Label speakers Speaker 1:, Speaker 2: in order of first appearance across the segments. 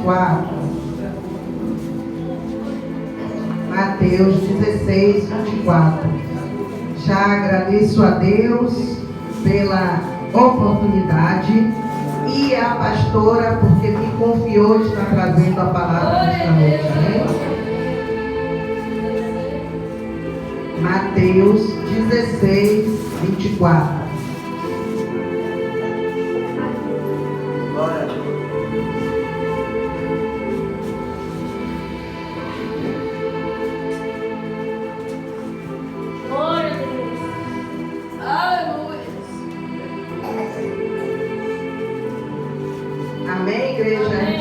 Speaker 1: 24. Mateus 16, 24. Já agradeço a Deus pela oportunidade e a pastora porque me confiou estar trazendo a palavra nesta noite. Amém? Mateus 16, 24.
Speaker 2: Glória a Deus.
Speaker 3: Glória a Deus. Aleluia.
Speaker 1: Amém, igreja?
Speaker 3: Amém.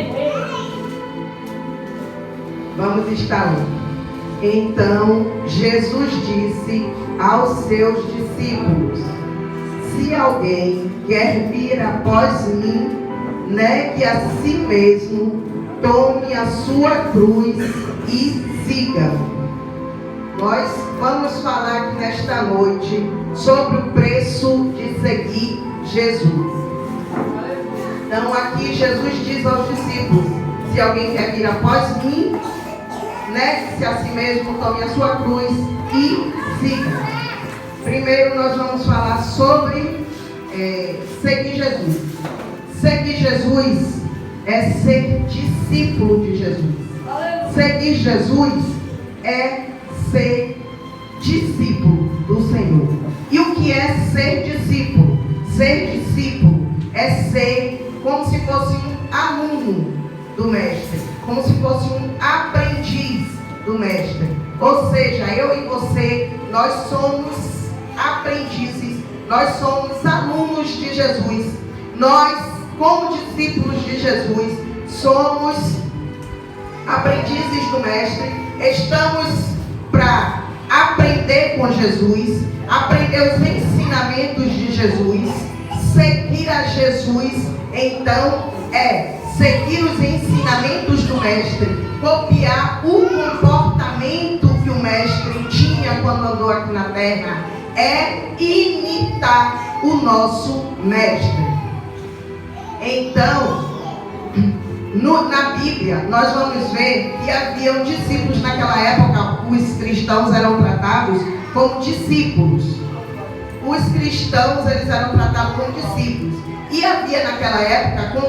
Speaker 1: Vamos estar lendo. Então Jesus disse aos seus discípulos: se alguém quer vir após mim, negue a si mesmo, tome a sua cruz e siga-me. Nós vamos falar aqui nesta noite sobre o preço de seguir Jesus. Então aqui Jesus diz aos discípulos: se alguém quer vir após mim, negue-se a si mesmo, tome a sua cruz e siga. Primeiro nós vamos falar sobre seguir Jesus. Seguir Jesus é ser discípulo de Jesus. Seguir Jesus é ser discípulo do Senhor. E o que é ser discípulo? Ser discípulo é ser como se fosse um aluno do mestre, como se fosse um aprendiz do mestre. Ou seja, eu e você, nós somos aprendizes, nós somos alunos de Jesus. Nós, como discípulos de Jesus, somos aprendizes do mestre. Estamos para aprender com Jesus, aprender os ensinamentos de Jesus, seguir a Jesus. Então seguir os ensinamentos do mestre, copiar o comportamento que o mestre tinha quando andou aqui na terra, é imitar o nosso mestre. Então, na Bíblia, nós vamos ver que haviam discípulos naquela época. Os cristãos eram tratados como discípulos. Os cristãos, eles eram tratados como discípulos. E havia naquela época,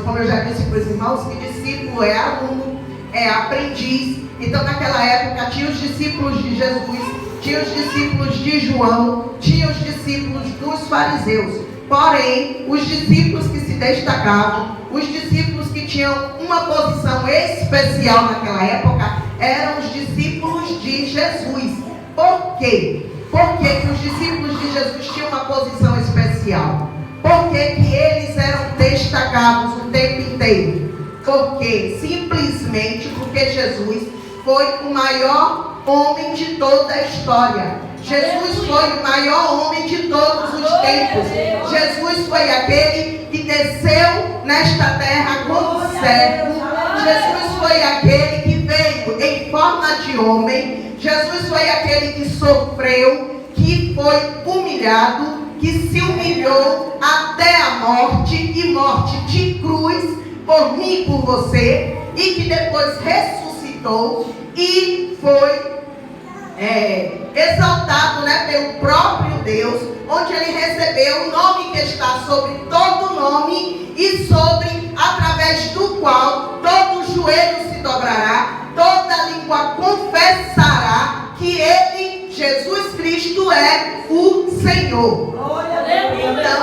Speaker 1: como eu já disse para os irmãos, que discípulo é aluno, é aprendiz. Então naquela época tinha os discípulos de Jesus, tinha os discípulos de João, tinha os discípulos dos fariseus. Porém, os discípulos que se destacavam, os discípulos que tinham uma posição especial naquela época, eram os discípulos de Jesus. Por quê? Por que os discípulos de Jesus tinham uma posição especial? Por que eles eram destacados o tempo inteiro? Simplesmente porque Jesus foi o maior homem de toda a história. Jesus foi o maior homem de todos os tempos. Jesus foi aquele que desceu nesta terra como servo. Jesus foi aquele que veio em forma de homem. Jesus foi aquele que sofreu, que foi humilhado, que se humilhou até a morte, e morte de cruz, por mim e por você, e que depois ressuscitou e foi exaltado, pelo próprio Deus, onde ele recebeu o nome que está sobre todo nome, e através do qual todo joelho se dobrará, toda língua confessará que ele, Jesus Cristo, é o Senhor. Então,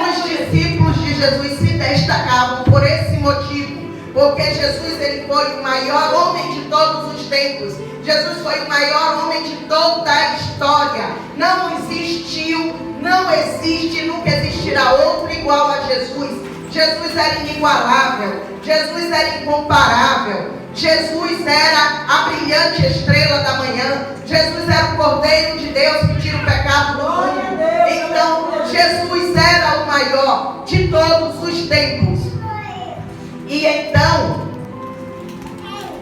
Speaker 1: os discípulos de Jesus se destacavam por esse motivo, porque Jesus, ele foi o maior homem de todos os tempos. Jesus foi o maior homem de toda a história. Não existiu, não existe, nunca existirá outro igual a Jesus. Jesus era inigualável, Jesus era incomparável, Jesus era a brilhante estrela da manhã, Jesus era o Cordeiro de Deus que tira o pecado do mundo. Então, Jesus era o maior de todos os tempos. E então,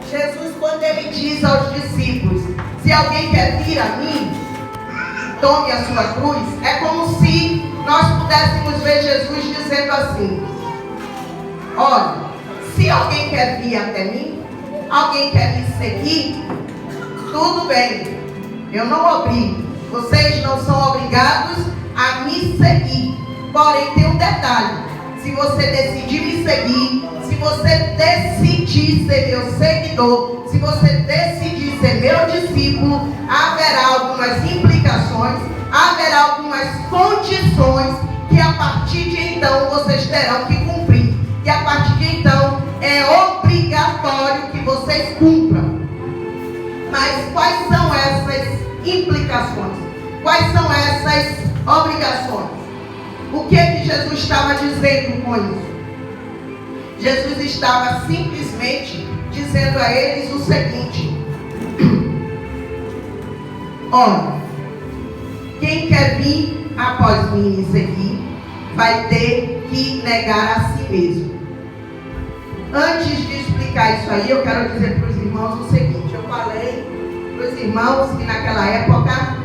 Speaker 1: Jesus, quando ele diz aos discípulos: se alguém quer vir a mim, tome a sua cruz, é como se nós pudéssemos ver Jesus dizendo assim: olha, Se alguém quer vir até mim, alguém quer me seguir, tudo bem, eu não obrigo. Vocês não são obrigados a me seguir. Porém, tem um detalhe: se você decidir me seguir, se você decidir ser meu seguidor, se você decidir ser meu discípulo, haverá algumas implicações, haverá algumas condições que a partir de então vocês terão que cumprir. E a partir de então é obrigatório que vocês cumpram. Mas quais são essas implicações? Quais são essas obrigações? O que Jesus estava dizendo com isso? Jesus estava simplesmente dizendo a eles o seguinte: olha, quem quer vir após mim e seguir, vai ter que negar a si mesmo. Antes de explicar isso aí, eu quero dizer para os irmãos o seguinte: eu falei para os irmãos que naquela época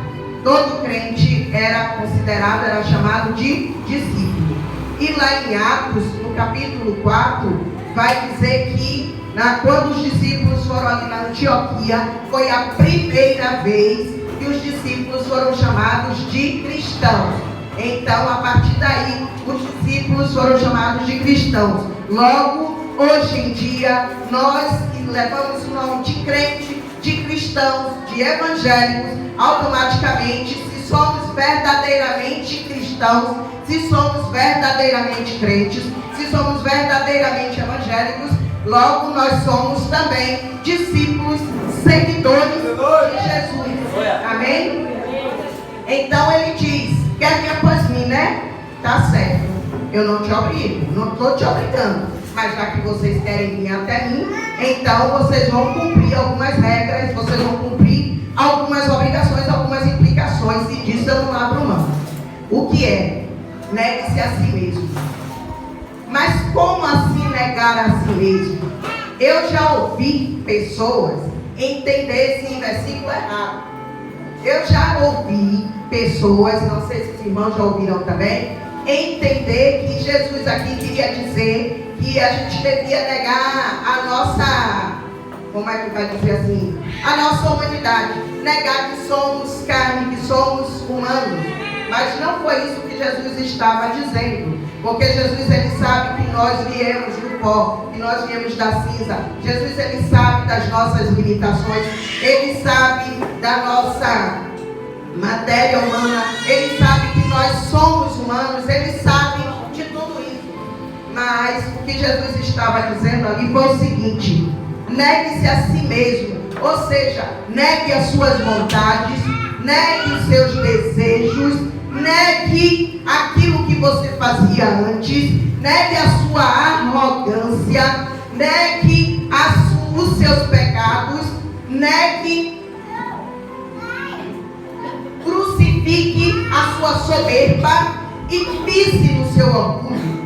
Speaker 1: todo crente era considerado, era chamado de discípulo. E lá em Atos, no capítulo 4, vai dizer que quando os discípulos foram ali na Antioquia, foi a primeira vez que os discípulos foram chamados de cristãos. Então, a partir daí, os discípulos foram chamados de cristãos. Logo, hoje em dia, nós que levamos o nome de crente, de cristãos, de evangélicos, automaticamente, se somos verdadeiramente cristãos, se somos verdadeiramente crentes, se somos verdadeiramente evangélicos, logo nós somos também discípulos, seguidores de Jesus. Amém? Então ele diz: quer vir após mim, né? Tá certo. Eu não te obrigo, não estou te obrigando. Mas já que vocês querem vir até mim, então vocês vão cumprir algumas regras, vocês vão cumprir algumas obrigações, algumas implicações. E disso eu não abro mão. O que é? Negue-se a si mesmo. Mas como assim negar a si mesmo? Eu já ouvi pessoas entender esse versículo errado. Eu já ouvi pessoas, não sei se os irmãos já ouviram também, entender que Jesus aqui queria dizer que a gente devia negar a nossa, como é que vai dizer assim, a nossa humanidade, negar que somos carne, que somos humanos. Mas não foi isso que Jesus estava dizendo, porque Jesus ele sabe que nós viemos do pó, que nós viemos da cinza. Jesus ele sabe das nossas limitações, ele sabe da nossa matéria humana, ele sabe que nós somos humanos, ele sabe de tudo isso. Mas o que Jesus estava dizendo ali foi o seguinte: negue-se a si mesmo, ou seja, negue as suas vontades, negue os seus desejos, negue aquilo que você fazia antes, negue a sua arrogância, negue os seus pecados, crucifique a sua soberba e pise no seu orgulho.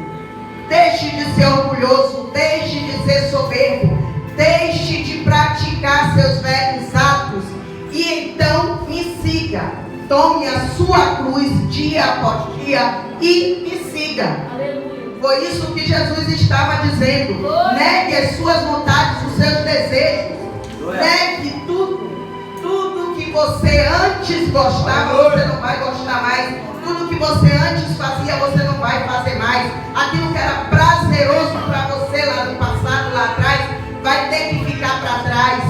Speaker 1: Deixe de ser orgulhoso, deixe de ser soberbo, deixe de praticar seus velhos atos e então me siga. Tome a sua cruz dia após dia e me siga.
Speaker 3: Aleluia.
Speaker 1: Foi isso que Jesus estava dizendo. Negue as suas vontades, os seus desejos. Negue tudo que você antes gostava, você não vai gostar mais. Tudo que você antes fazia, você não vai fazer mais. Aquilo que era prazeroso para você lá no passado, lá atrás, vai ter que ficar para trás.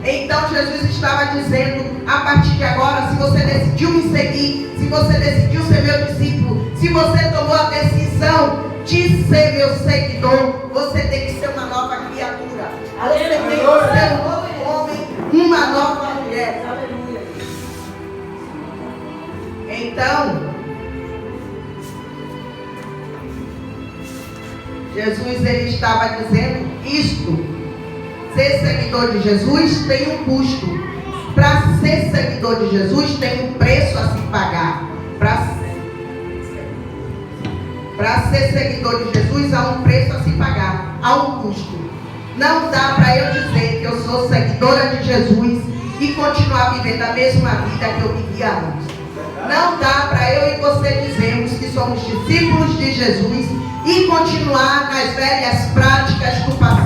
Speaker 1: Então Jesus estava dizendo: a partir de agora, se você decidiu me seguir, se você decidiu ser meu discípulo, se você tomou a decisão de ser meu seguidor, você tem que ser uma nova criatura. Você tem que ser um novo homem, uma nova mulher. Então, Jesus ele estava dizendo isto. Ser seguidor de Jesus tem um custo. Para ser seguidor de Jesus tem um preço a se pagar. Para ser seguidor de Jesus há um preço a se pagar, há um custo. Não dá para eu dizer que eu sou seguidora de Jesus e continuar vivendo a mesma vida que eu vivia antes. Não dá para eu e você dizermos que somos discípulos de Jesus e continuar nas velhas práticas do passado.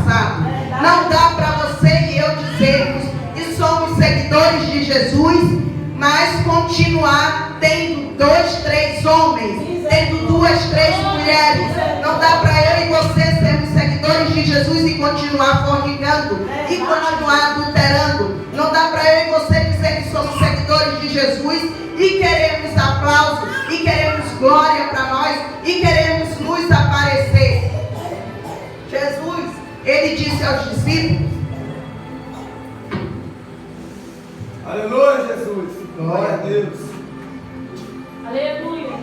Speaker 1: Jesus, mas continuar tendo 2, 3 homens, tendo 2, 3 mulheres. Não dá para eu e você sermos seguidores de Jesus e continuar fornicando e continuar adulterando. Não dá para eu e você dizer que somos seguidores de Jesus e queremos aplauso, e queremos glória para nós, e queremos nos aparecer. Jesus, ele disse aos discípulos:
Speaker 2: aleluia, Jesus. Glória a Deus.
Speaker 3: Aleluia.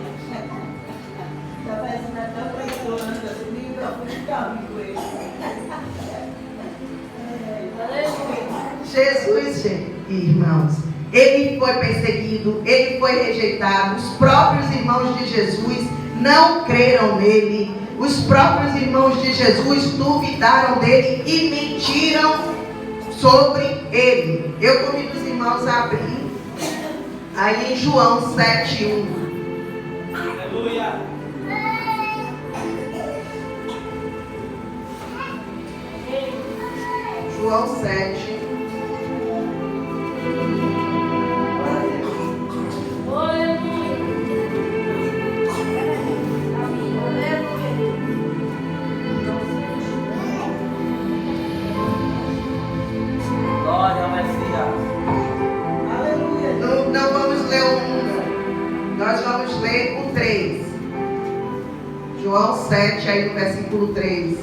Speaker 4: Está parecendo até o pregador antes assim, muito calmo com ele.
Speaker 3: Aleluia.
Speaker 1: Jesus, irmãos, ele foi perseguido, ele foi rejeitado. Os próprios irmãos de Jesus não creram nele. Os próprios irmãos de Jesus duvidaram dele e mentiram sobre ele. Eu convido os irmãos a abrir aí em João 7:1.
Speaker 2: Aleluia.
Speaker 1: João 7.
Speaker 2: Glória ao Messias.
Speaker 4: Aleluia.
Speaker 1: Não vamos ler o 1, nós vamos ler o 3. João 7, aí no versículo 3.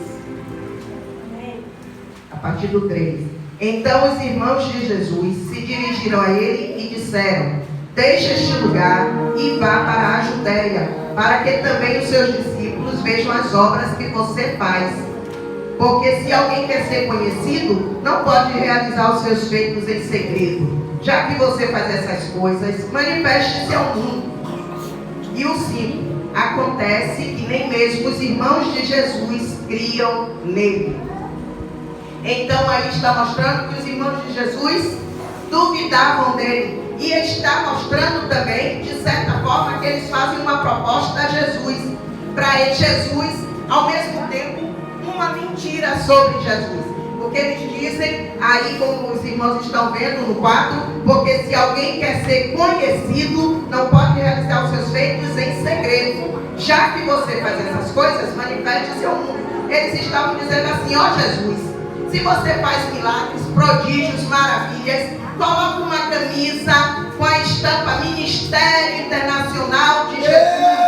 Speaker 1: A partir do 3. Então os irmãos de Jesus se dirigiram a ele e disseram: deixa este lugar e vá para a Judéia, para que também os seus discípulos vejam as obras que você faz. Porque se alguém quer ser conhecido, não pode realizar os seus feitos em segredo. Já que você faz essas coisas, manifeste-se ao mundo. E o 5. Acontece que nem mesmo os irmãos de Jesus criam nele. Então aí está mostrando que os irmãos de Jesus duvidavam dele. E está mostrando também, de certa forma, que eles fazem uma proposta a Jesus. Para Jesus, ao mesmo tempo, uma mentira sobre Jesus. Porque eles dizem, aí como os irmãos estão vendo no quadro, porque se alguém quer ser conhecido, não pode realizar os seus feitos em segredo. Já que você faz essas coisas, manifeste-se ao mundo. Eles estavam dizendo assim: ó Jesus, se você faz milagres, prodígios, maravilhas, coloca uma camisa com a estampa Ministério Internacional de Jesus.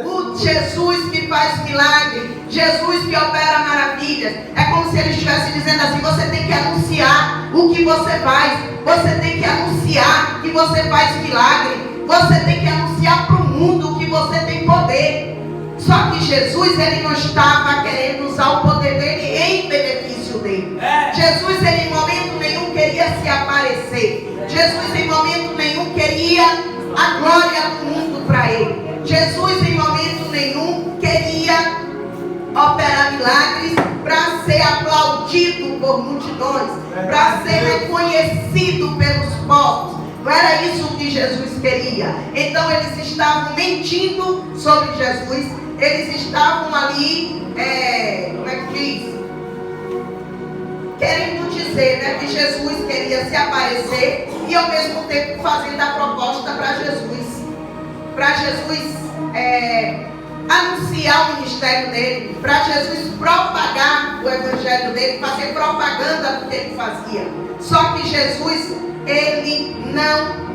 Speaker 1: O Jesus que faz milagre, Jesus que opera maravilhas. É como se ele estivesse dizendo assim: você tem que anunciar o que você faz. Você tem que anunciar que você faz milagre. Você tem que anunciar para o mundo que você tem poder. Só que Jesus, ele não estava querendo usar o poder dele em benefício dele. Jesus, ele em momento nenhum queria se aparecer. Jesus em momento nenhum queria a glória do mundo para ele. Jesus em momento nenhum queria operar milagres para ser aplaudido por multidões, para ser reconhecido pelos povos. Não era isso que Jesus queria. Então eles estavam mentindo sobre Jesus. Eles estavam ali, como é que diz? Querendo dizer, né, que Jesus queria se aparecer e ao mesmo tempo fazendo a proposta para Jesus. Para Jesus anunciar o ministério dele, para Jesus propagar o evangelho dele, fazer propaganda do que ele fazia. Só que Jesus, ele não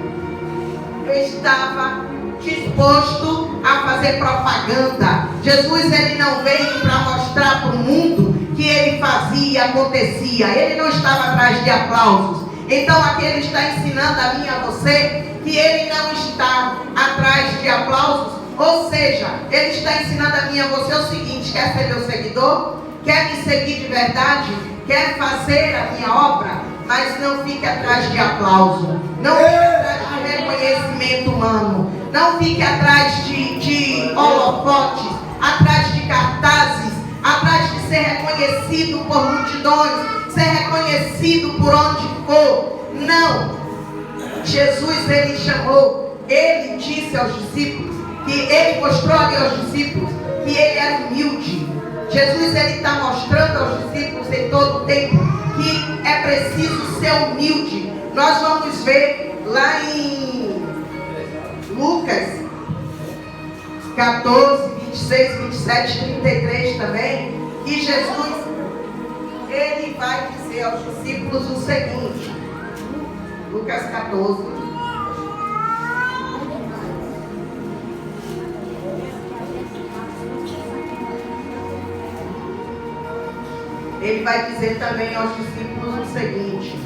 Speaker 1: estava disposto a fazer propaganda. Jesus, ele não veio para mostrar para o mundo que ele fazia e acontecia. Ele não estava atrás de aplausos. Então aqui ele está ensinando a mim e a você que ele não está atrás de aplausos. Ou seja, ele está ensinando a mim e a você o seguinte: quer ser meu seguidor? Quer me seguir de verdade? Quer fazer a minha obra? Mas não fique atrás de aplauso. Não fique atrás de reconhecimento humano. Não fique atrás de holofotes, atrás de cartazes, atrás de ser reconhecido por multidões, ser reconhecido por onde for. Não. Jesus, ele chamou, ele disse aos discípulos, que ele mostrou ali aos discípulos que ele era humilde. Jesus, ele está mostrando aos discípulos em todo o tempo que é preciso ser humilde. Nós vamos ver lá em Lucas 14, 26, 27, 33 também, que Jesus, ele vai dizer aos discípulos o seguinte, Lucas 14, ele vai dizer também aos discípulos o seguinte,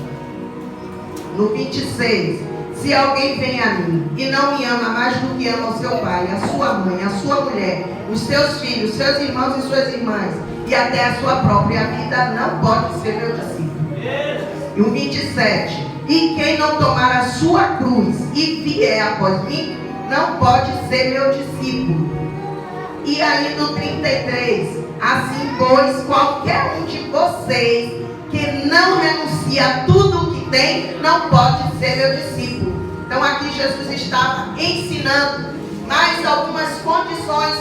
Speaker 1: no 26, se alguém vem a mim e não me ama mais do que ama o seu pai, a sua mãe, a sua mulher, os seus filhos, seus irmãos e suas irmãs, e até a sua própria vida, não pode ser meu discípulo. E o 27, e quem não tomar a sua cruz e vier após mim, não pode ser meu discípulo. E aí no 33, assim pois, qualquer um de vocês que não renuncia a tudo o que tem, não pode ser meu discípulo. Então aqui Jesus estava ensinando mais algumas condições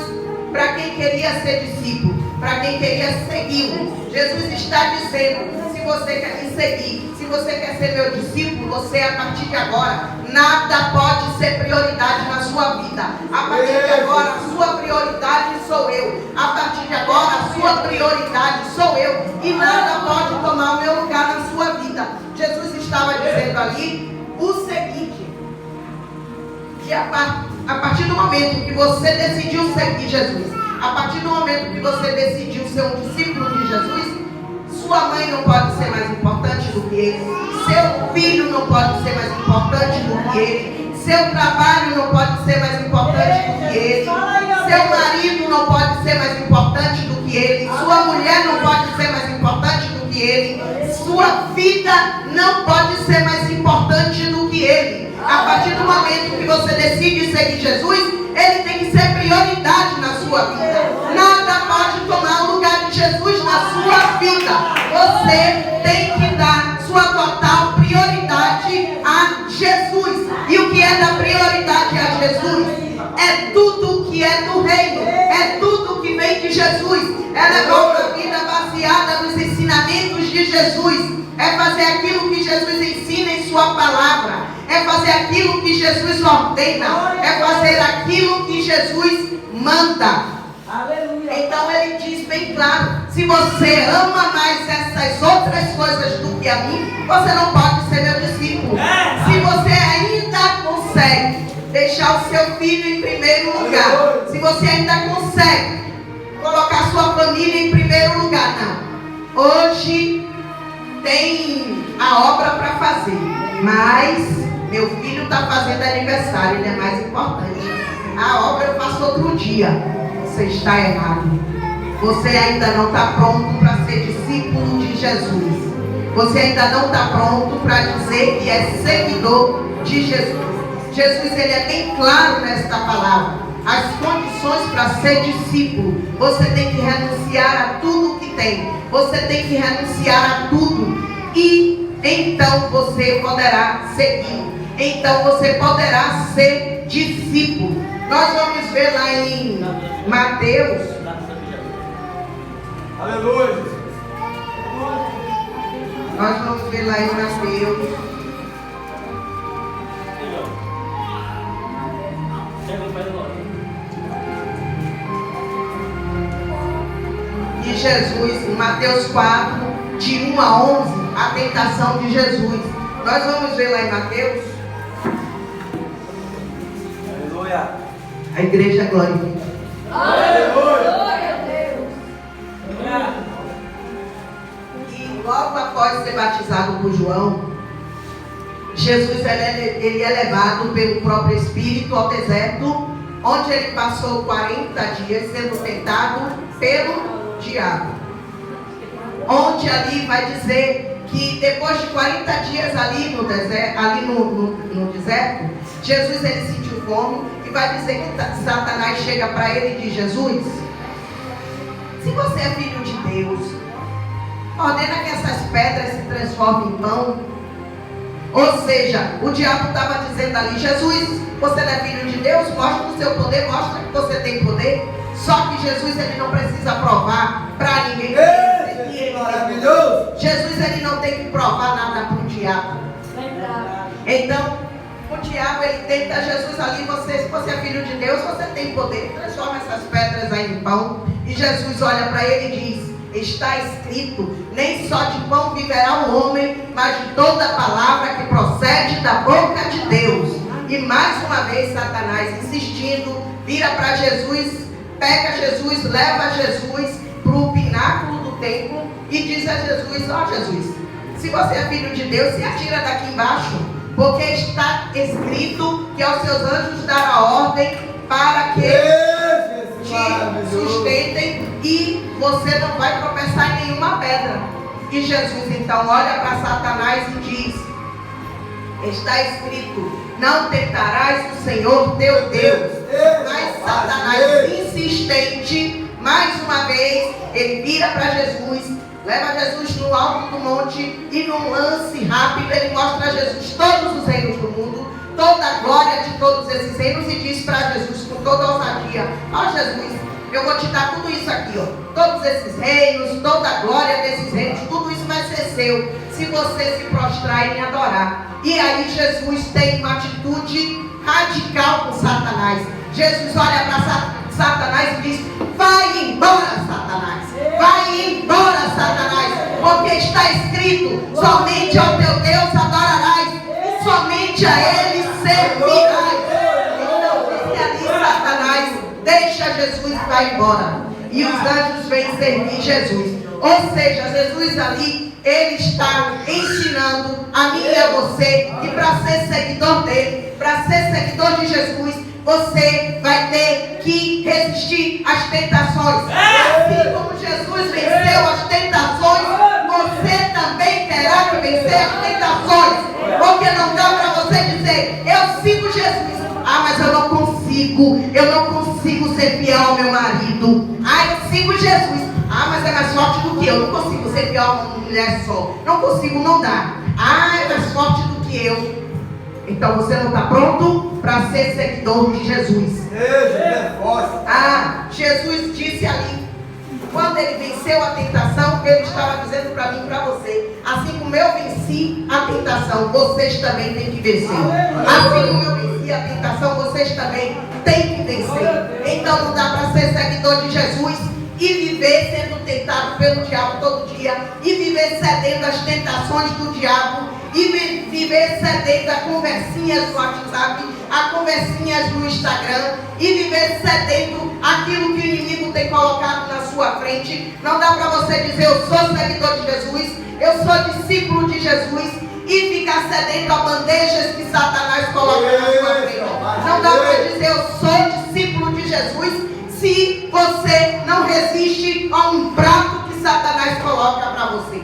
Speaker 1: para quem queria ser discípulo, para quem queria segui-lo. Jesus está dizendo, se você quer me seguir, se você quer ser meu discípulo, você a partir de agora, nada pode ser prioridade na sua vida. A partir de agora, a sua prioridade sou eu. A partir de agora, a sua prioridade sou eu. E nada pode tomar o meu lugar na sua vida. Jesus estava dizendo ali o seguinte, que a partir do momento que você decidiu seguir Jesus, a partir do momento que você decidiu ser um discípulo de Jesus, sua mãe não pode ser mais importante do que ele, seu filho não pode ser mais importante do que ele, seu trabalho não pode ser mais importante do que ele, seu marido não pode ser mais importante do que ele, sua mulher não pode ser mais importante do que ele, sua vida não pode ser mais importante do que ele. A partir do momento que você decide seguir Jesus, ele tem que ser prioridade na sua vida. Nada pode tomar o lugar de Jesus na sua vida. Você tem que dar sua total prioridade a Jesus. E o que é dar prioridade a Jesus? É tudo que é do reino. É tudo que vem de Jesus. É levar uma vida baseada nos ensinamentos de Jesus. É fazer aquilo que Jesus ensina em sua palavra. É fazer aquilo que Jesus ordena. É fazer aquilo que Jesus manda. Aleluia. Então ele diz bem claro, se você ama mais essas outras coisas do que a mim, você não pode ser meu discípulo. Se você ainda consegue deixar o seu filho em primeiro lugar, se você ainda consegue colocar sua família em primeiro lugar, não. Hoje tem a obra para fazer, mas meu filho está fazendo aniversário, ele é mais importante. A obra eu faço outro dia. Você está errado. Você ainda não está pronto para ser discípulo de Jesus. Você ainda não está pronto para dizer que é seguidor de Jesus. Jesus, ele é bem claro nesta palavra. As condições para ser discípulo. Você tem que renunciar a tudo que tem. Você tem que renunciar a tudo. E então você poderá seguir. Então você poderá ser discípulo. Nós vamos ver lá em Mateus.
Speaker 2: Aleluia, Jesus.
Speaker 1: Nós vamos ver lá em Mateus. E Jesus, em Mateus 4, de 1 a 11, a tentação de Jesus. Nós vamos ver lá em Mateus.
Speaker 2: Aleluia.
Speaker 1: A igreja glorifica.
Speaker 2: Aleluia.
Speaker 1: E logo após ser batizado por João, Jesus ele é levado pelo próprio Espírito ao deserto, onde ele passou 40 dias sendo tentado pelo diabo. Onde ali vai dizer que depois de 40 dias ali no deserto, no deserto, Jesus ele sentiu fome. Vai dizer que Satanás chega para ele e diz: Jesus, se você é filho de Deus, ordena que essas pedras se transformem em pão. Ou seja, o diabo estava dizendo ali: Jesus, você não é filho de Deus? Mostra o seu poder, mostra que você tem poder. Só que Jesus ele não precisa provar para ninguém.
Speaker 2: Maravilhoso.
Speaker 1: Jesus ele não tem que provar nada para o diabo. Então O diabo, ele tenta Jesus ali. Se você é filho de Deus, você tem poder. Transforma essas pedras aí em pão. E Jesus olha para ele e diz: está escrito, nem só de pão viverá o homem, mas de toda palavra que procede da boca de Deus. E mais uma vez Satanás, insistindo, vira para Jesus, pega Jesus, leva Jesus para o pináculo do templo e diz a Jesus: ó Jesus, se você é filho de Deus, se atira daqui embaixo, porque está escrito que aos seus anjos dará ordem para que te sustentem e você não vai tropeçar em nenhuma pedra. E Jesus então olha para Satanás e diz: está escrito, não tentarás o Senhor teu Deus. Mas Satanás, insistente, mais uma vez, ele vira para Jesus, leva Jesus no alto do monte e num lance rápido ele mostra a Jesus todos os reinos do mundo, toda a glória de todos esses reinos e diz para Jesus com toda a ousadia: ó Jesus, eu vou te dar tudo isso aqui, ó, todos esses reinos, toda a glória desses reinos, tudo isso vai ser seu, se você se prostrar e me adorar. E aí Jesus tem uma atitude radical com Satanás. Jesus olha para Satanás e diz: vai embora, Satanás, vai embora, Satanás, porque está escrito, somente ao teu Deus adorarás, e somente a ele servirás. Então disse ali Satanás: deixa Jesus e vai embora. E os anjos vêm servir Jesus. Ou seja, Jesus ali, ele está ensinando a mim e a você que para ser seguidor dele, para ser seguidor de Jesus, você vai ter que resistir às tentações. Assim como Jesus venceu as tentações, você também terá que vencer as tentações. Porque não dá para você dizer: eu sigo Jesus. Ah, mas eu não consigo ser fiel ao meu marido. Ah, eu sigo Jesus. Ah, mas é mais forte do que eu. Não consigo ser fiel a uma mulher só. Não consigo, não dá. Ah, é mais forte do que eu. Então você não está pronto para ser seguidor de Jesus. Ah, Jesus disse ali, quando ele venceu a tentação, ele estava dizendo para mim e para você: assim como eu venci a tentação, vocês também têm que vencer. Assim como eu venci a tentação, vocês também têm que vencer. Então não dá para ser seguidor de Jesus e viver sendo tentado pelo diabo todo dia, e viver cedendo às tentações do diabo, e viver cedendo a conversinhas no WhatsApp, a conversinhas no Instagram, e viver cedendo aquilo que o inimigo tem colocado na sua frente. Não dá para você dizer: eu sou seguidor de Jesus, eu sou discípulo de Jesus, e ficar cedendo a bandejas que Satanás coloca na sua frente. Não dá para dizer: eu sou discípulo de Jesus, se você não resiste a um prato que Satanás coloca para você.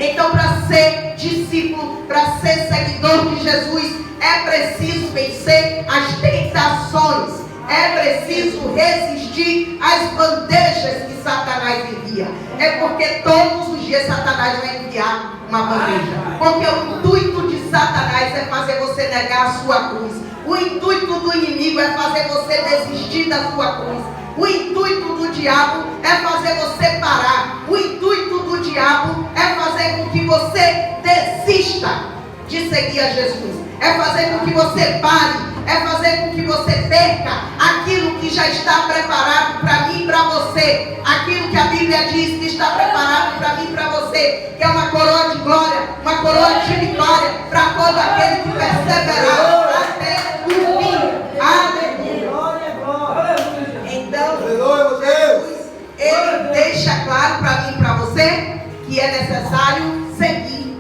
Speaker 1: Então, para ser discípulo, para ser seguidor de Jesus, é preciso vencer as tentações, é preciso resistir às bandejas que Satanás envia. É porque todos os dias Satanás vai enviar uma bandeja, porque o intuito de Satanás é fazer você negar a sua cruz. O intuito do inimigo é fazer você desistir da sua cruz. O intuito do diabo é fazer você parar. O intuito do diabo é fazer com que você desista de seguir a Jesus. É fazer com que você pare. É fazer com que você perca aquilo que já está preparado para mim e para você. Aquilo que a Bíblia diz que está preparado para mim e para você, que é uma coroa de glória, uma coroa de vitória para todo aquele que perseverar até o fim. Aleluia. Então, Jesus, ele deixa claro para mim e para você que é necessário seguir.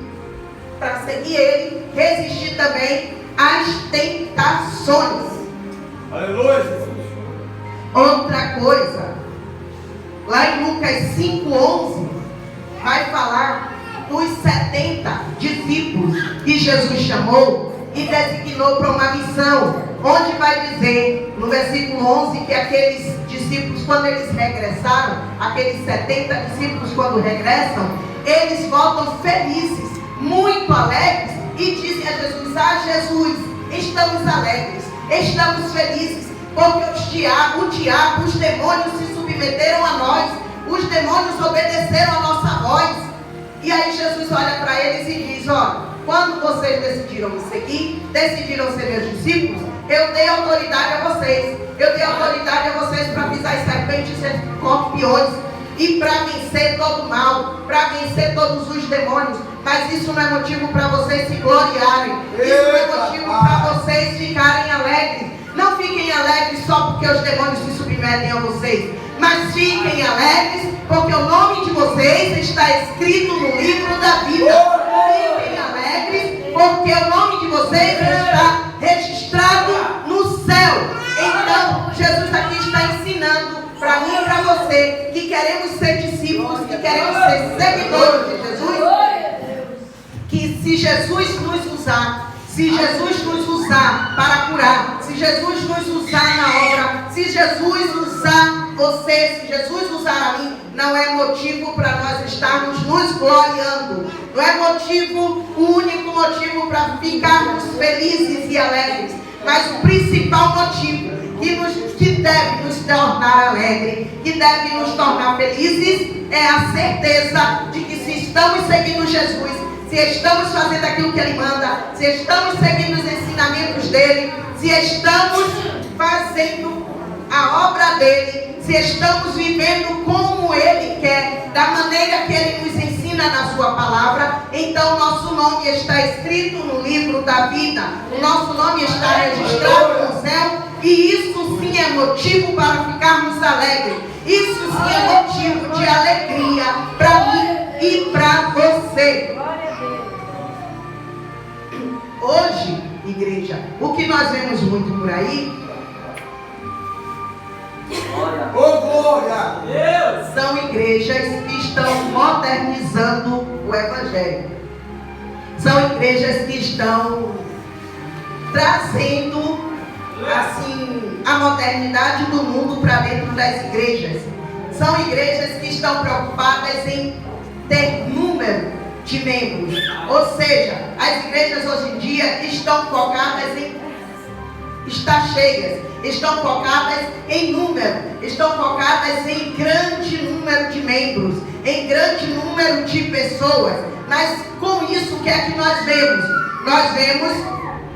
Speaker 1: Para seguir ele, resistir também às tentações.
Speaker 2: Aleluia, Jesus.
Speaker 1: Outra coisa, lá em Lucas 5:11, vai falar dos 70 discípulos que Jesus chamou e designou para uma missão, onde vai dizer no versículo 11 que aqueles discípulos, quando eles regressaram, aqueles 70 discípulos quando regressam, eles voltam felizes, muito alegres, e dizem a Jesus: ah, Jesus, estamos alegres, estamos felizes, porque o diabo, os demônios se submeteram a nós, os demônios obedeceram a nossa voz. E aí Jesus olha para eles e diz: olha, quando vocês decidiram me seguir, decidiram ser meus discípulos, eu dei autoridade a vocês. Eu dei autoridade a vocês para pisar em serpentes e escorpiões e para vencer todo o mal, para vencer todos os demônios. Mas isso não é motivo para vocês se gloriarem. Isso não é motivo para vocês ficarem alegres. Não fiquem alegres só porque os demônios se submetem a vocês, mas fiquem alegres porque o nome de vocês está escrito no livro da vida. Fiquem alegres porque o nome de vocês está registrado no céu. Então, Jesus aqui está ensinando para mim e para você que queremos ser discípulos, que queremos ser seguidores de Jesus, que se Jesus nos usar, se Jesus nos usar para curar, se Jesus nos usar na obra, se Jesus usar você, se Jesus usar a mim, não é motivo para nós estarmos nos gloriando. Não é motivo, o único motivo para ficarmos felizes e alegres. Mas o principal motivo que deve nos tornar alegres, que deve nos tornar felizes, é a certeza de que se estamos seguindo Jesus, se estamos fazendo aquilo que Ele manda, se estamos seguindo os ensinamentos dEle, se estamos fazendo a obra dEle, se estamos vivendo como Ele quer, da maneira que Ele nos ensina na Sua palavra, então nosso nome está escrito no livro da vida, o nosso nome está registrado no céu, e isso sim é motivo para ficarmos alegres. Isso sim é motivo de alegria para mim e para você. Hoje, igreja, o que nós vemos muito por aí são igrejas que estão modernizando o Evangelho. São igrejas que estão trazendo assim a modernidade do mundo para dentro das igrejas. São igrejas que estão preocupadas em ter número de membros. Ou seja, as igrejas hoje em dia estão focadas em estar cheias, estão focadas em número, estão focadas em grande número de membros, em grande número de pessoas. Mas com isso, o que é que nós vemos? Nós vemos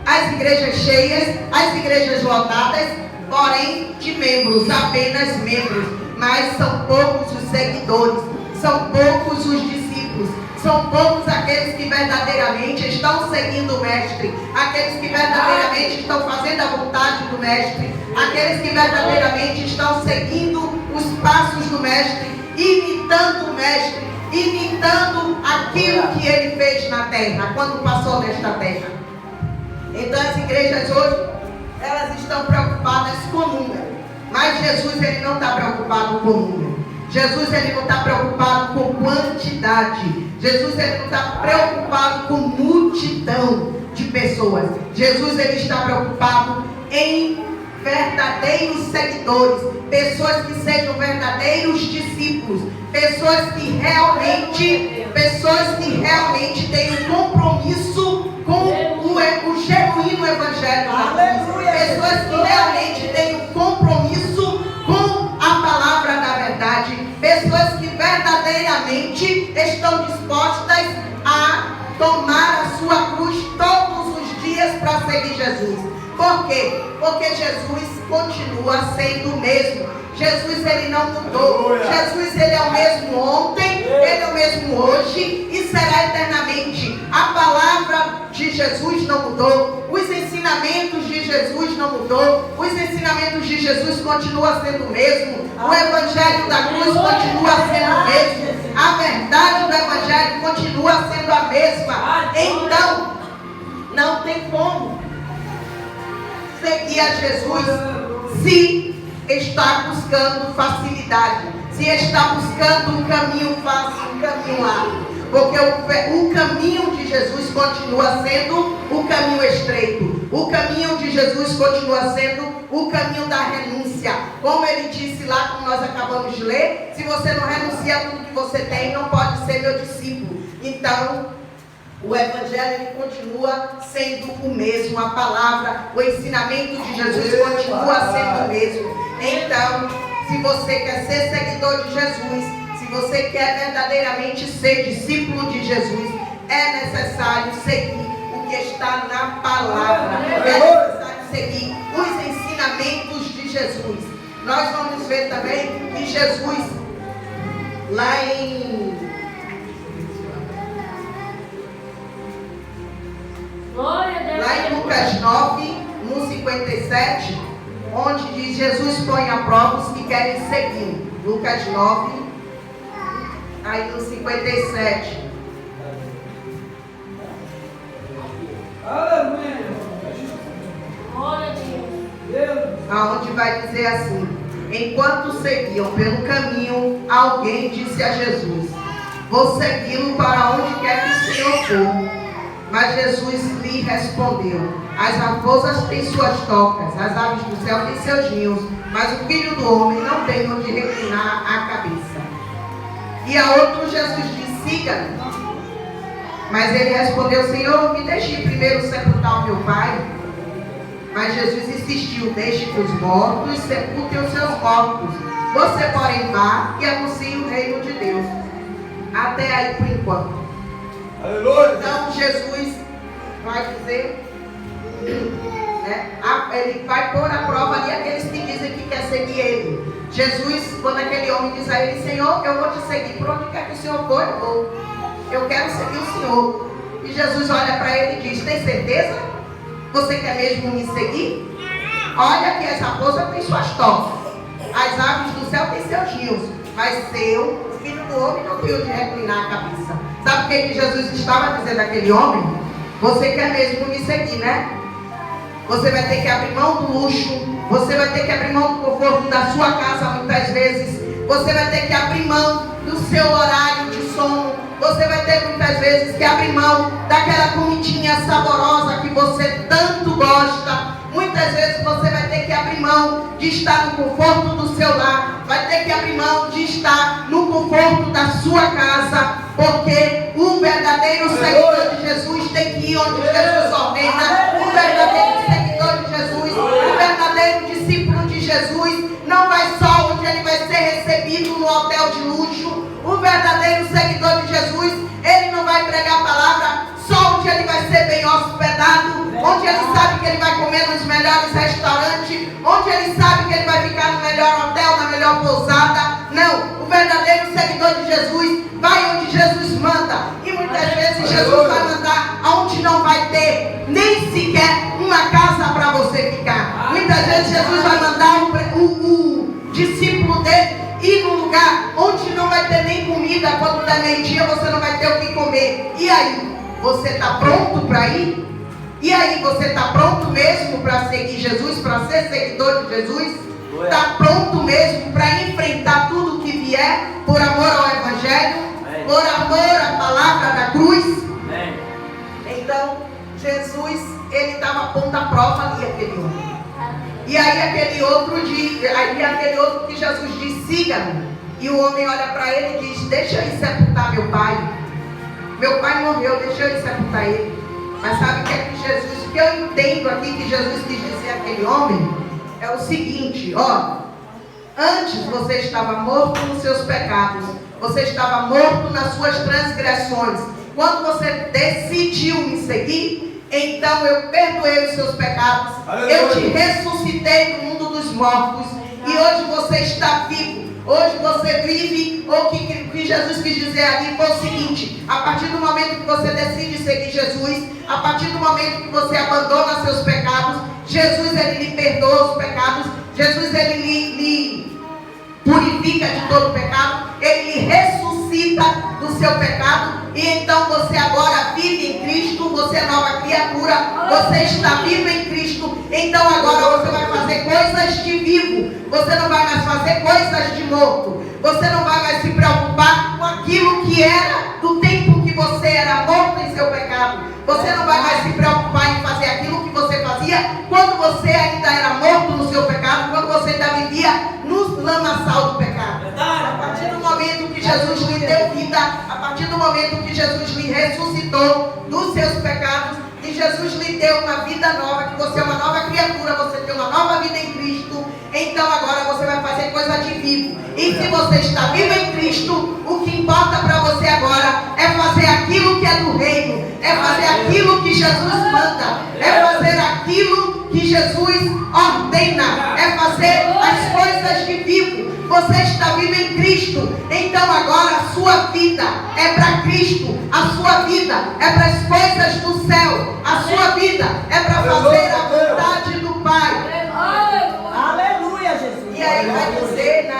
Speaker 1: as igrejas cheias, as igrejas lotadas, porém de membros, apenas membros. Mas são poucos os seguidores, são poucos os discípulos, são poucos aqueles que verdadeiramente estão seguindo o Mestre, aqueles que verdadeiramente estão fazendo a vontade do Mestre, aqueles que verdadeiramente estão seguindo os passos do Mestre, imitando o Mestre, imitando aquilo que Ele fez na terra, quando passou nesta terra. Então as igrejas hoje, elas estão preocupadas com o número. Mas Jesus, Ele não está preocupado com o número. Jesus, Ele não está preocupado com quantidade. Jesus, Ele não está preocupado com multidão de pessoas. Jesus, Ele está preocupado em verdadeiros seguidores. Pessoas que sejam verdadeiros discípulos. Pessoas que realmente tenham compromisso com o genuíno Evangelho da cruz. Pessoas que realmente tenham compromisso com a palavra da verdade. Pessoas que verdadeiramente estão dispostas a tomar a sua cruz todos os dias para seguir Jesus. Por quê? Porque Jesus continua sendo o mesmo. Jesus, Ele não mudou. Jesus, Ele é o mesmo ontem, Ele é o mesmo hoje e será eternamente. A palavra de Jesus não mudou. Os ensinamentos de Jesus não mudou. Os ensinamentos de Jesus continuam sendo o mesmo. O Evangelho da cruz continua sendo o mesmo. A verdade do Evangelho continua sendo a mesma. Então, não tem como seguir a Jesus se está buscando facilidade, se está buscando um caminho fácil, um caminho largo. Porque o caminho de Jesus continua sendo o caminho estreito. O caminho de Jesus continua sendo o caminho da renúncia. Como Ele disse lá, como nós acabamos de ler, se você não renuncia a tudo que você tem, não pode ser meu discípulo. Então, o Evangelho, ele continua sendo o mesmo. A palavra, o ensinamento de Jesus continua sendo o mesmo. Então, se você quer ser seguidor de Jesus, se você quer verdadeiramente ser discípulo de Jesus, é necessário seguir o que está na palavra. É necessário seguir os ensinamentos de Jesus. Nós vamos ver também que Jesus, lá em Lucas 9, no 57, onde diz: Jesus põe a prova os que querem seguir. Lucas 9, aí no 57. Aonde vai dizer assim: enquanto seguiam pelo caminho, alguém disse a Jesus: vou segui-lo para onde quer que o Senhor for. Mas Jesus lhe respondeu: as raposas têm suas tocas, as aves do céu têm seus ninhos, mas o Filho do Homem não tem onde reclinar a cabeça. E a outro Jesus disse: siga-me. Mas ele respondeu: Senhor, me deixe primeiro sepultar o meu pai. Mas Jesus insistiu: deixe que os mortos sepultem os seus mortos. Você, porém, vá e anuncie o reino de Deus. Até aí por enquanto.
Speaker 2: Aleluia.
Speaker 1: Então Jesus vai dizer, ele vai pôr à prova ali aqueles que dizem que quer seguir ele. Jesus, quando aquele homem diz a ele: Senhor, eu vou te seguir, por onde quer que o Senhor for, eu vou. Eu quero seguir o Senhor. E Jesus olha para ele e diz: tem certeza? Você quer mesmo me seguir? Olha que as raposas têm suas tocas, as aves do céu têm seus rios, mas seu, Filho do Homem, não tem onde reclinar a cabeça. Sabe o que Jesus estava dizendo àquele homem? Você quer mesmo me seguir, né? Você vai ter que abrir mão do luxo, você vai ter que abrir mão do conforto da sua casa muitas vezes, você vai ter que abrir mão do seu horário de sono, você vai ter muitas vezes que abrir mão daquela comidinha saborosa que você tanto gosta. Muitas vezes você vai ter que abrir mão de estar no conforto do seu lar, vai ter que abrir mão de estar no conforto da sua casa, porque o verdadeiro seguidor de Jesus tem que ir onde Jesus ordena. O verdadeiro seguidor de Jesus, o verdadeiro discípulo de Jesus, não vai só onde ele vai ser recebido no hotel de luxo. O verdadeiro seguidor de Jesus, ele não vai pregar a palavra só onde ele vai ser bem hospedado, onde ele sabe que ele vai comer nos melhores restaurantes, onde ele sabe que ele vai ficar no melhor hotel, na melhor pousada. Não, o verdadeiro seguidor de Jesus vai onde Jesus manda. E muitas vezes Jesus vai mandar aonde não vai ter nem sequer uma casa para você ficar. Muitas vezes Jesus vai mandar o discípulo dele ir num lugar onde não vai ter nem comida. Quando der meio-dia você não vai ter o que comer. E aí? Você está pronto para ir? E aí, você está pronto mesmo para seguir Jesus, para ser seguidor de Jesus? Está pronto mesmo para enfrentar tudo que vier por amor ao Evangelho? Por amor à palavra da cruz? Então, Jesus, ele estava pondo a prova ali, aquele homem. E aí aquele outro que Jesus diz: siga-me. E o homem olha para ele e diz: deixa eu ir sepultar meu pai. Meu pai morreu, deixa eu ir sepultar ele. Mas sabe o que é que Jesus, o que eu entendo aqui que Jesus quis dizer àquele homem? É o seguinte: ó, antes você estava morto nos seus pecados, você estava morto nas suas transgressões. Quando você decidiu me seguir, então eu perdoei os seus pecados. Aleluia. Eu te ressuscitei do mundo dos mortos. E hoje você está vivo. Hoje você vive. O que Jesus quis dizer ali foi o seguinte: a partir do momento que você decide seguir Jesus, a partir do momento que você abandona seus pecados, Jesus, ele lhe perdoa os pecados. Jesus, ele lhe purifica de todo o pecado. Ele lhe ressuscita do seu pecado. E então você agora vive em Cristo. Você é nova criatura. Você está vivo em Cristo. Então agora você vai fazer coisas de vivo. Você não vai mais fazer coisas de morto. Você não vai mais se preocupar com aquilo que era do tempo que você era morto em seu pecado. Você não vai mais se preocupar em fazer aquilo que você fazia quando você ainda era morto no seu pecado, quando você ainda vivia no lamaçal do pecado. A partir do momento que Jesus lhe deu vida, a partir do momento que Jesus lhe ressuscitou dos seus pecados, e Jesus lhe deu uma vida nova, que você é uma nova criatura, você tem uma nova vida em Cristo, então agora você vai fazer coisa de vivo. E se você está vivo em Cristo, o que importa para você agora é fazer aquilo que que é do reino, é fazer aquilo que Jesus manda, é fazer aquilo que Jesus ordena, é fazer as coisas de vivo. Você está vivo em Cristo, então agora a sua vida é para Cristo, a sua vida é para as coisas do céu, a sua vida é para fazer a vontade do Pai.
Speaker 4: Aleluia, Jesus.
Speaker 1: E aí vai dizer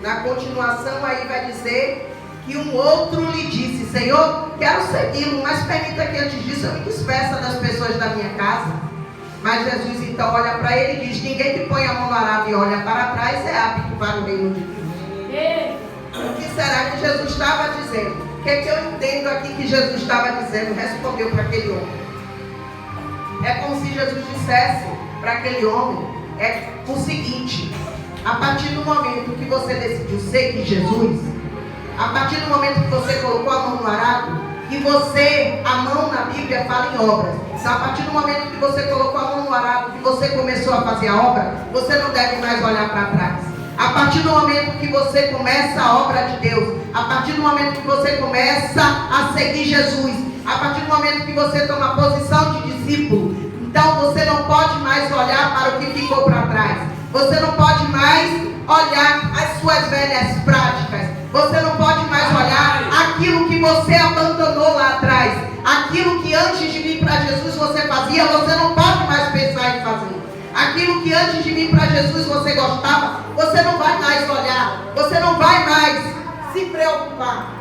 Speaker 1: na continuação aí vai dizer que um outro lhe disse: Senhor, quero segui-lo, mas permita que antes disso eu me despeça das pessoas da minha casa. Mas Jesus então olha para ele e diz: ninguém que põe a mão no arado e olha para trás é apto para o reino de Deus. O que será que Jesus estava dizendo? O que é que eu entendo aqui que Jesus estava dizendo? Respondeu para aquele homem. É como se Jesus dissesse para aquele homem o seguinte: a partir do momento que você decidiu seguir Jesus, a partir do momento que você colocou a mão no arado, e você, a mão na Bíblia fala em obras. Então, a partir do momento que você colocou a mão no arado, que você começou a fazer a obra, você não deve mais olhar para trás. A partir do momento que você começa a obra de Deus, a partir do momento que você começa a seguir Jesus, a partir do momento que você toma a posição de discípulo, então você não pode mais olhar para o que ficou para trás. Você não pode mais olhar as suas velhas práticas. Você não pode mais olhar aquilo que você abandonou lá atrás. Aquilo que antes de vir para Jesus você fazia, você não pode mais pensar em fazer. Aquilo que antes de vir para Jesus você gostava, você não vai mais olhar. Você não vai mais se preocupar.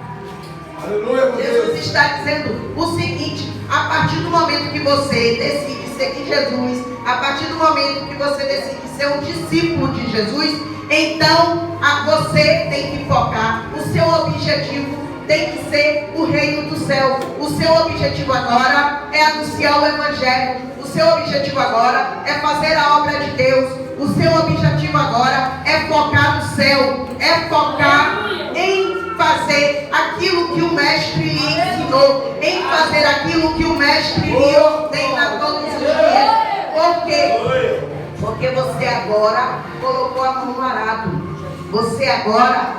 Speaker 2: Aleluia,
Speaker 1: Jesus está dizendo o seguinte: a partir do momento que você decide seguir Jesus, a partir do momento que você decide ser um discípulo de Jesus, então você tem que focar. O seu objetivo tem que ser o reino do céu. O seu objetivo agora é anunciar o Evangelho. O seu objetivo agora é fazer a obra de Deus. O seu objetivo agora é focar no céu. É focar em fazer aquilo que o Mestre lhe ensinou. Em fazer aquilo que o Mestre lhe ordena todos os dias. Por quê? Porque você agora colocou a mão no arado. Você agora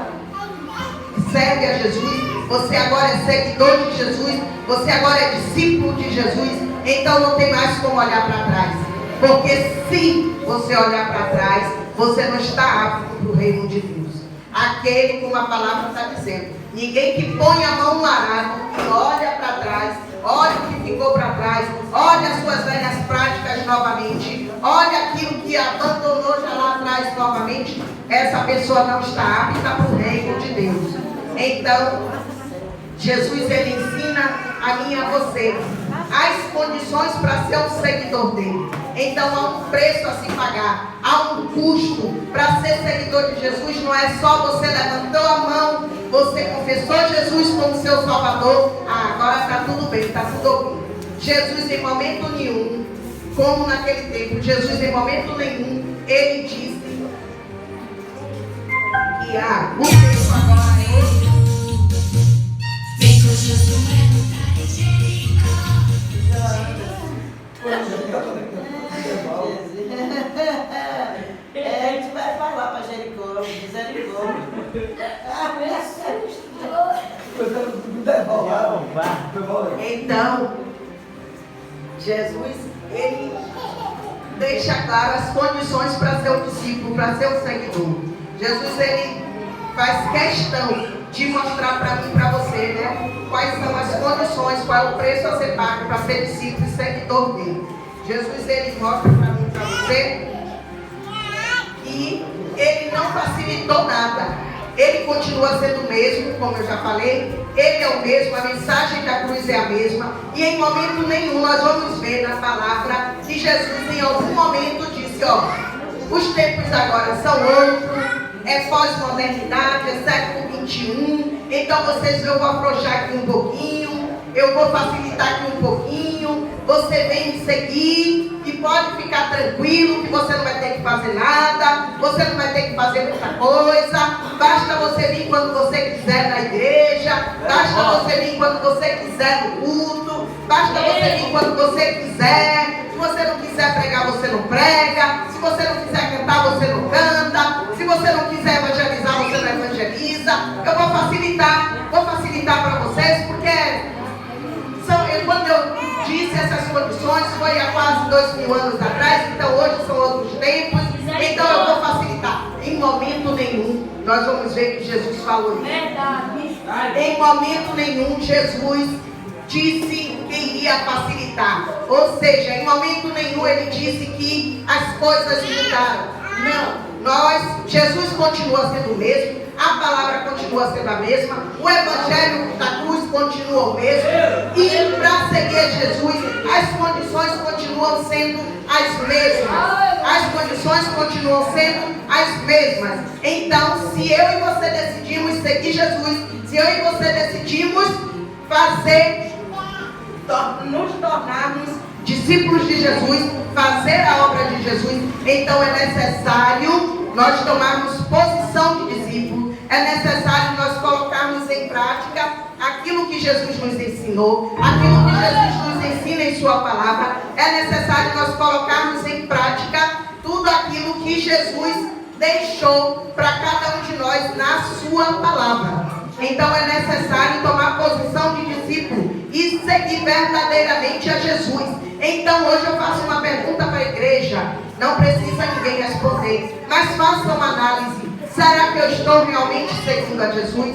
Speaker 1: serve a Jesus. Você agora é seguidor de Jesus. Você agora é discípulo de Jesus. Então não tem mais como olhar para trás. Porque se você olhar para trás, você não está apto para o reino de Deus. Aquele, como a palavra está dizendo, ninguém que põe a mão no arado e olha para trás, olha o que ficou para trás, olha as suas velhas práticas novamente, olha aquilo que abandonou já lá atrás novamente, essa pessoa não está apta para o reino de Deus. Então, Jesus, ele ensina a mim e a você as condições para ser um seguidor dele. Então há um preço a se pagar, há um custo. Para ser seguidor de Jesus não é só você levantou a mão, você confessou Jesus como seu Salvador, agora está tudo bem, está tudo ok. Jesus em momento nenhum, como naquele tempo, Jesus em momento nenhum, ele disse que o preço agora é esse.
Speaker 4: A gente vai falar para Jericó, misericórdia.
Speaker 1: Então, Jesus, ele deixa claro as condições para ser um discípulo, para ser um seguidor. Jesus, ele faz questão de mostrar para mim e para você, né? Quais são as condições, qual é o preço a ser pago para ser discípulo e seguidor dele. Jesus, ele mostra para mim e para você que ele não facilitou nada. Ele continua sendo o mesmo, como eu já falei. Ele é o mesmo, a mensagem da cruz é a mesma. E em momento nenhum nós vamos ver na palavra que Jesus em algum momento disse: ó, os tempos agora são outros, é pós-modernidade, é século 21. Então eu vou afrouxar aqui um pouquinho, eu vou facilitar aqui um pouquinho, você vem me seguir e pode ficar tranquilo que você não vai ter que fazer nada, você não vai ter que fazer muita coisa, basta você vir quando você quiser na igreja, basta você vir quando você quiser no culto, basta você vir quando você quiser. Se você não quiser pregar, você não prega. Se você não quiser cantar, você não canta. Se você não quiser evangelizar, você não evangeliza. Eu vou facilitar para vocês, porque quando eu disse essas condições, foi há quase 2000 anos atrás, então hoje são outros tempos, então eu vou facilitar. Em momento nenhum, nós vamos ver que Jesus falou isso. Em momento nenhum, Jesus disse que iria facilitar. Ou seja, em momento nenhum ele disse que as coisas mudaram. Não, Jesus continua sendo o mesmo, a palavra continua sendo a mesma, o evangelho da cruz continua o mesmo, e para seguir Jesus, as condições continuam sendo as mesmas. As condições continuam sendo as mesmas. Então, se eu e você decidimos seguir Jesus, se eu e você decidimos nos tornarmos discípulos de Jesus, fazer a obra de Jesus, então é necessário nós tomarmos posição de discípulo, é necessário nós colocarmos em prática aquilo que Jesus nos ensinou, aquilo que Jesus nos ensina em sua palavra, é necessário nós colocarmos em prática tudo aquilo que Jesus deixou para cada um de nós na sua palavra. Então é necessário tomar posição de discípulo e seguir verdadeiramente a Jesus. Então hoje eu faço uma pergunta para a igreja, não precisa ninguém responder, mas faça uma análise. Será que eu estou realmente seguindo a Jesus?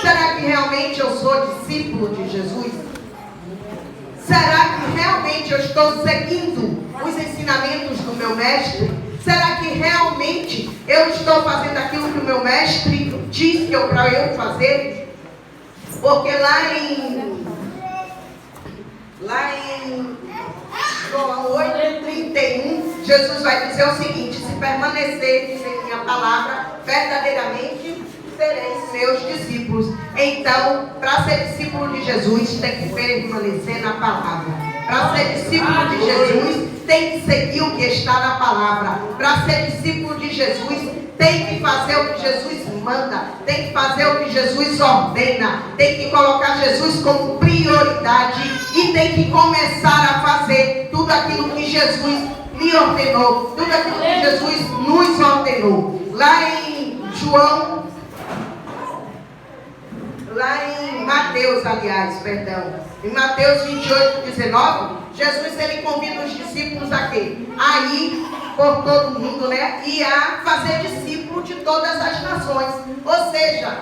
Speaker 1: Será que realmente eu sou discípulo de Jesus? Será que realmente eu estou seguindo os ensinamentos do meu mestre? Será que realmente eu estou fazendo aquilo que o meu mestre disse para eu fazer? Porque lá em João 8:31, Jesus vai dizer o seguinte: se permanecerdes em minha palavra, verdadeiramente sereis meus discípulos. Então, para ser discípulo de Jesus, tem que permanecer na palavra. Para ser discípulo de Jesus, tem que seguir o que está na palavra. Para ser discípulo de Jesus, tem que fazer o que Jesus manda, tem que fazer o que Jesus ordena, tem que colocar Jesus como prioridade e tem que começar a fazer tudo aquilo que Jesus lhe ordenou, tudo aquilo que Jesus nos ordenou. Lá em Mateus, em Mateus 28:19, Jesus ele convida os discípulos a quê? A ir por todo mundo, né? E a fazer discípulo de todas as nações. Ou seja,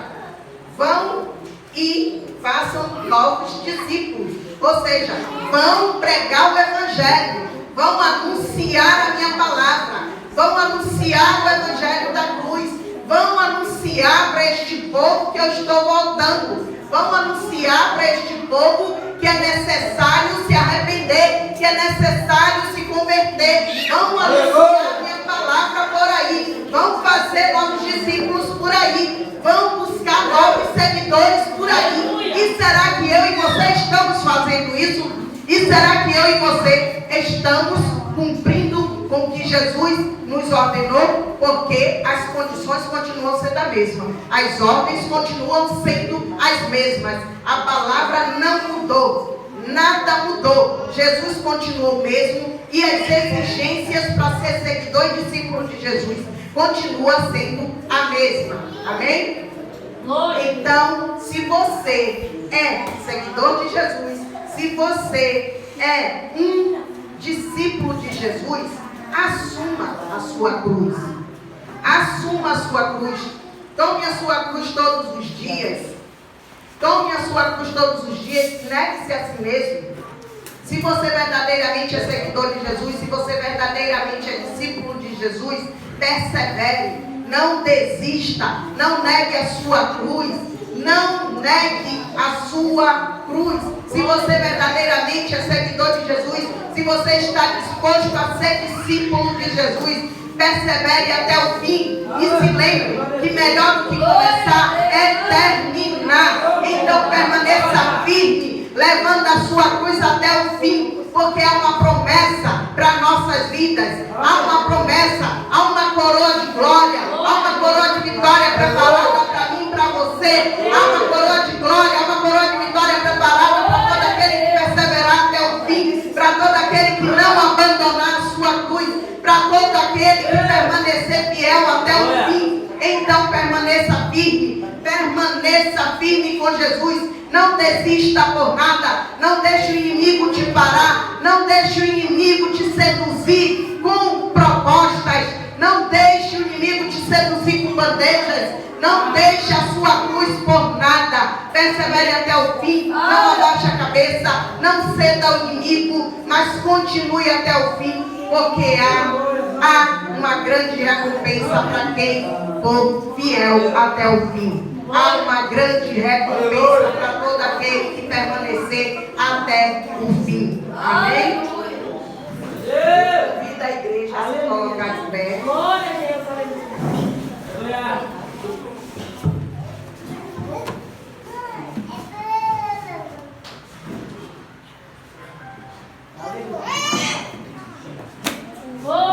Speaker 1: vão e façam novos discípulos. Ou seja, vão pregar o evangelho, vão anunciar a minha palavra, vão anunciar o evangelho da cruz, vão anunciar para este povo que eu estou voltando, vão anunciar para este povo que é necessário se arrepender, que é necessário se converter, vão anunciar a minha palavra por aí, vão fazer novos discípulos por aí, vão buscar novos seguidores por aí. E será que eu e você estamos fazendo isso? E será que eu e você estamos cumprindo com o que Jesus nos ordenou? Porque as condições continuam sendo a mesma, as ordens continuam sendo as mesmas, a palavra não mudou, nada mudou, Jesus continuou o mesmo e as exigências para ser seguidor e discípulo de Jesus continua sendo a mesma. Amém? Então, se você é seguidor de Jesus, se você é um discípulo de Jesus, assuma a sua cruz. Assuma a sua cruz. Tome a sua cruz todos os dias. Tome a sua cruz todos os dias. Negue-se a si mesmo. Se você verdadeiramente é seguidor de Jesus, se você verdadeiramente é discípulo de Jesus, persevere. Não desista. Não negue a sua cruz. Não negue a sua cruz. Se você verdadeiramente é seguidor de Jesus, se você está disposto a ser discípulo de Jesus, persevere até o fim e se lembre que melhor do que começar é terminar. Então permaneça firme, levando a sua cruz até o fim, porque há uma promessa para nossas vidas, há uma promessa, há uma coroa de glória, há uma coroa de vitória preparada para mim, para você, há uma coroa de glória, há uma coroa de vitória preparada para todo aquele que perseverar até o fim, para todo aquele que não abandonar sua cruz, para todo aquele que permanecer fiel até o fim. Então permaneça firme com Jesus. Não desista por nada. Não deixe o inimigo te parar. Não deixe o inimigo te seduzir com propostas. Não deixe o inimigo te seduzir com bandejas. Não deixe a sua cruz por nada. Persevere até o fim. Não abaixe a cabeça. Não ceda ao inimigo, mas continue até o fim, porque há uma grande recompensa para quem for fiel até o fim. Há uma grande recompensa para todo aquele que permanecer até o fim. Amém? Convido a igreja a se colocar de pé.